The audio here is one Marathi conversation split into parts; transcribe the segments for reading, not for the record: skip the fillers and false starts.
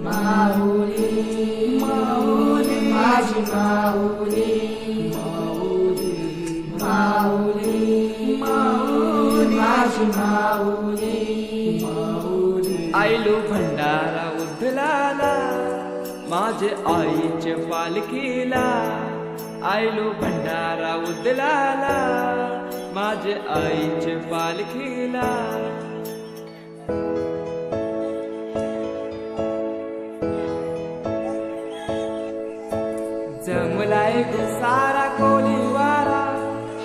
माऊली माऊली माझी माऊली माऊली माऊली माऊली माझी माऊली माऊली आयलो भंडारा उधलाला माझे आईचे पालखीला आयलो भंडारा उधलाला माझे आईचे पालखीला जमलाय सारा कोलीवारा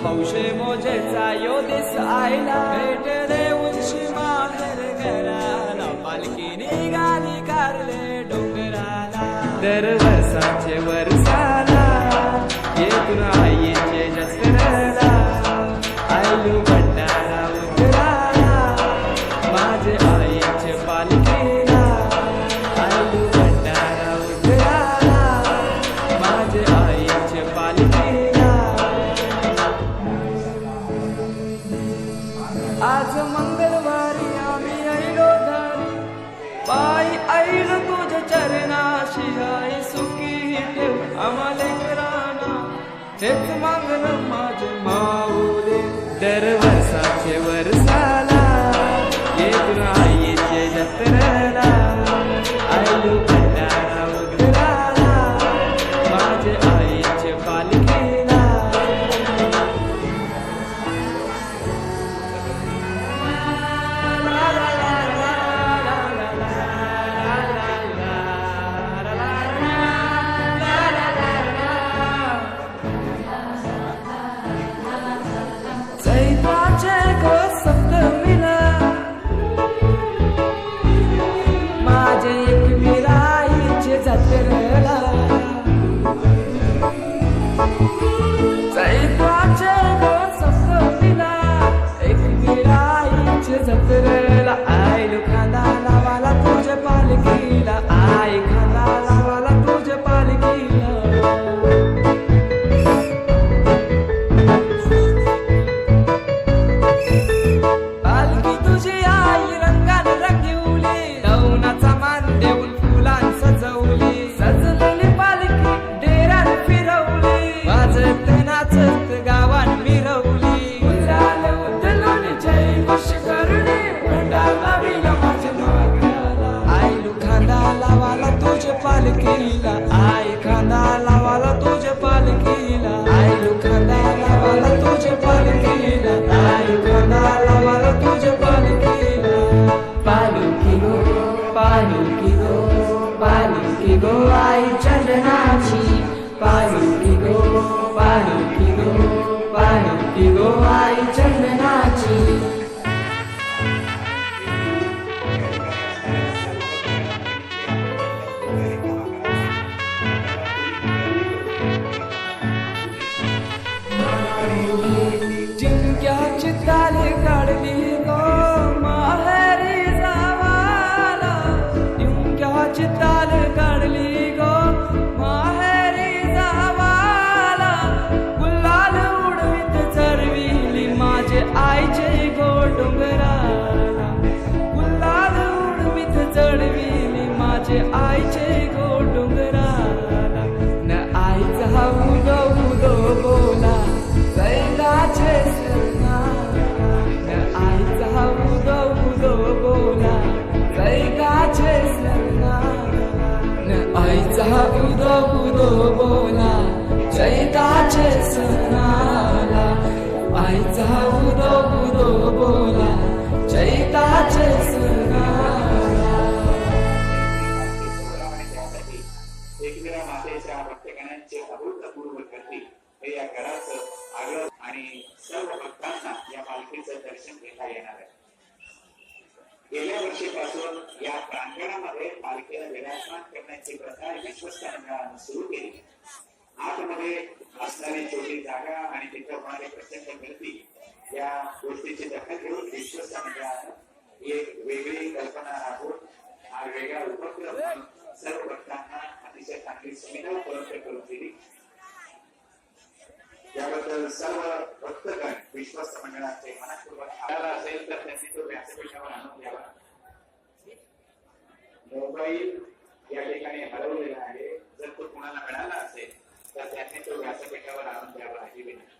हौशे मोजेचा यो दिस आयला भेट देऊनशी माहेर घराला पालखी निघाली कारले डोंगराला दरवर्षाचे वर्षाला येतून आईचे जसरला आयलो भंडारा उतराला माझे आईचे पालखीला आयलो भंडारा उतराला माझे आईचे पालखीला आज मंगळवारी आम्ही आईलो धारी पायी आईलो तुझ्या चरणाशी आई सुखी ठेव आम्हाला कराना हेच मागणं माझे माऊली दरवर्षाचे वर्षाला येतून आईचे जत्रेला आईलो भंडारा उतराला माझे आईचे पालखीला चैत्राचे ग सप्तमीला माझे एकवीरा आईचे जत्रेला चैत्राचे ग सप्तमीला एकवीरा आईचे जत्रेला आईलो खांदा लावाला तुझ्या पालखीला आई खांदा लावाला तुझ्या पालखीला पालखी तुझी आई रंगाने रंगवली नवनाचा मान देऊन फुलां सजवली सजलेली पालखी डेऱ्यात फिरवली वाजत नाचत गावात मिरवली उजाल उधळून जय घोष करणे भंडारा विला माझ्या मागण्याला आईलो खांदा लावाला तुझ्या पालखीला आई खांदा लावाला तुझ्या पालखीला आईलो खांदा लावाला तुझ्या पालखीला आई खांदा लावाला तुझ्या पालखीला पालखी गो आई चंदनाची पालखी गो आई चंदनाची जिंक्याची ताले काढली गो माहेरी जावाला जिंक्याची ताले काढली गो माहेरी जावाला गुलाल उडवीत चरविली माझे आईचे गो डोंगराला गुलाल उडवीत चढविली माझे आईचे गो डोंगराला न आईचा उदो उदो बोला कैलाचे न आईचा उदो उदो बोला कैलाचे न आईचा उदो उदो बोला चैताचे सणाला आईचा उदो उदो बोला चैताचे सणाला एकविरा मातेच्या भक्तगणांचे अभूतपूर्व करते हे या घराचं आग्रह आणि सर्व भक्तांना या पालखीचं दर्शन घेता येणार आहे. गेल्या वर्षीपासून या प्रांगणामध्ये पालखीला विराजमान करण्याची प्रथा विश्वस्त मंडळाने सुरू केली. आतमध्ये असणारी छोटी जागा आणि तिथे होणारी प्रचंड गर्दी या गोष्टीची दखल घेऊन विश्वस्त मंडळानं एक वेगळी कल्पना राबवून हा वेगळा उपक्रम सर्व भक्तांना अतिशय चांगली सुविधा उपलब्ध करून दिली. याबद्दल सर्व भक्तगण विश्वस्त मंडळाचे मनपूर्वक आभार असेल तर त्यांनी तो व्यासपीठावर आणून द्यावा. मोबाईल या ठिकाणी हरवलेला आहे. जर तो कुणाला मिळाला असेल तर त्यांनी तो व्यासपीठावर आणून द्यावा ही विनंती.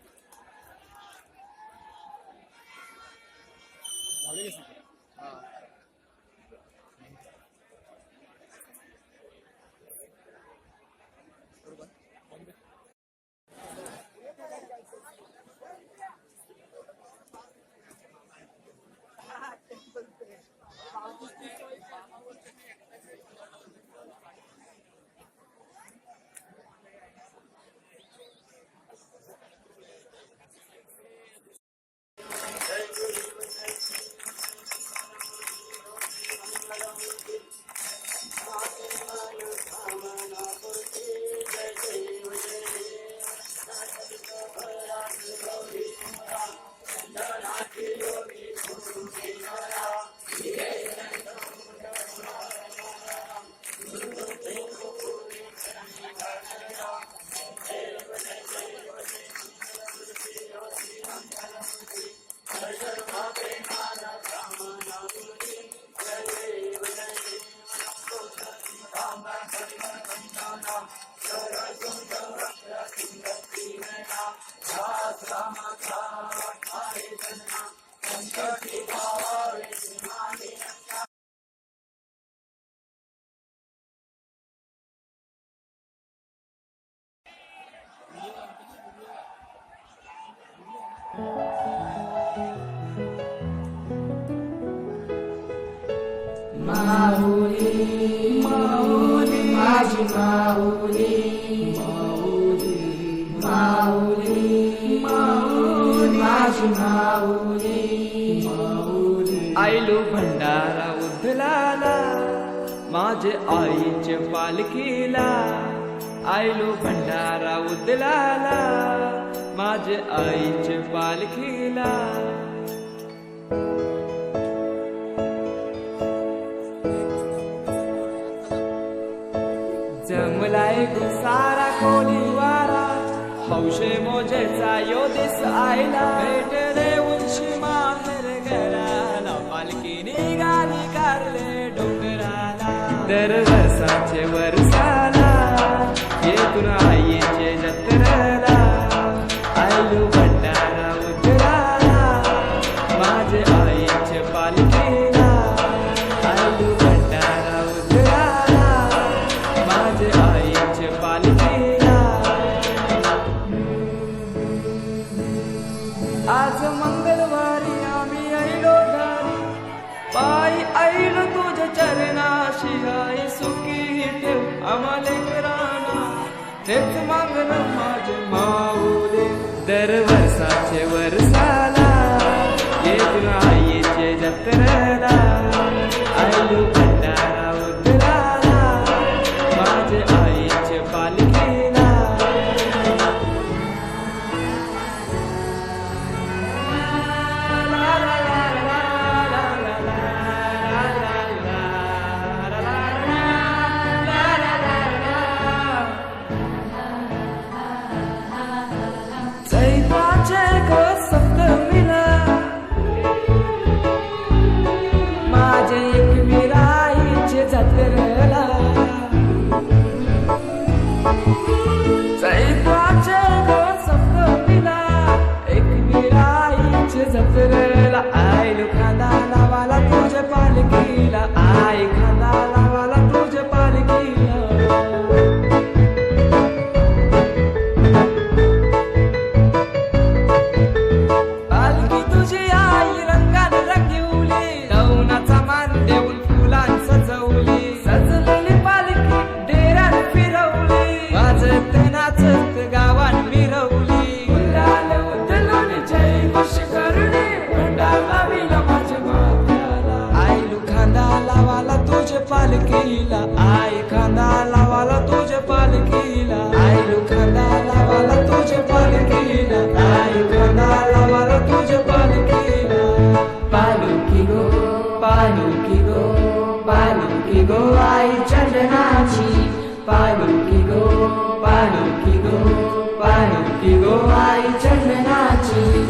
माऊली माऊली माझी माऊली माऊली माऊली माऊली माझी माऊली माऊली. आयलो भंडारा उधलाला माझे आईचे पालखीला. आयलो भंडारा उधलाला माझे आईचे पालखीला. जमलाय सारा कोली वारा हौशे मोजेचा योदिस आयला. भेट देऊन शिमार घराला पालखी निघाली कारले डोंगराला. दरवर्षाचे वर्षाला येतून आईचे जत्रेला. आयलो भंडारा उतराला माझे आईचे पालखीला. आयलो भंडारा उतराला माझे आईचे पालखीला. आज मंगळवारी आम्ही आईलो घरी पायी आईलो तुझ्या चरणाशी. आई सुखी ठेव आम्हाला लेकरांना तेच मागणं माझे माऊली. दरवर्षाचे वर्षाला येतून आईचे जत्रेला. आयलो भंडारा उतराला माझे आईचे पालखीला. चैत्राचे सप्तमीला माझे एक विरा पालखीला आई खांदा लावाला तुझ्या पालखीला आईलो खांदा लावाला तुझ्या पालखीला आई खांदा लावाला तुझ्या पालखीला पालखी गो पालखी गो पालखी गो आई चंदनाची पालखी गो पालखी गो पालखी गो आई चंदनाची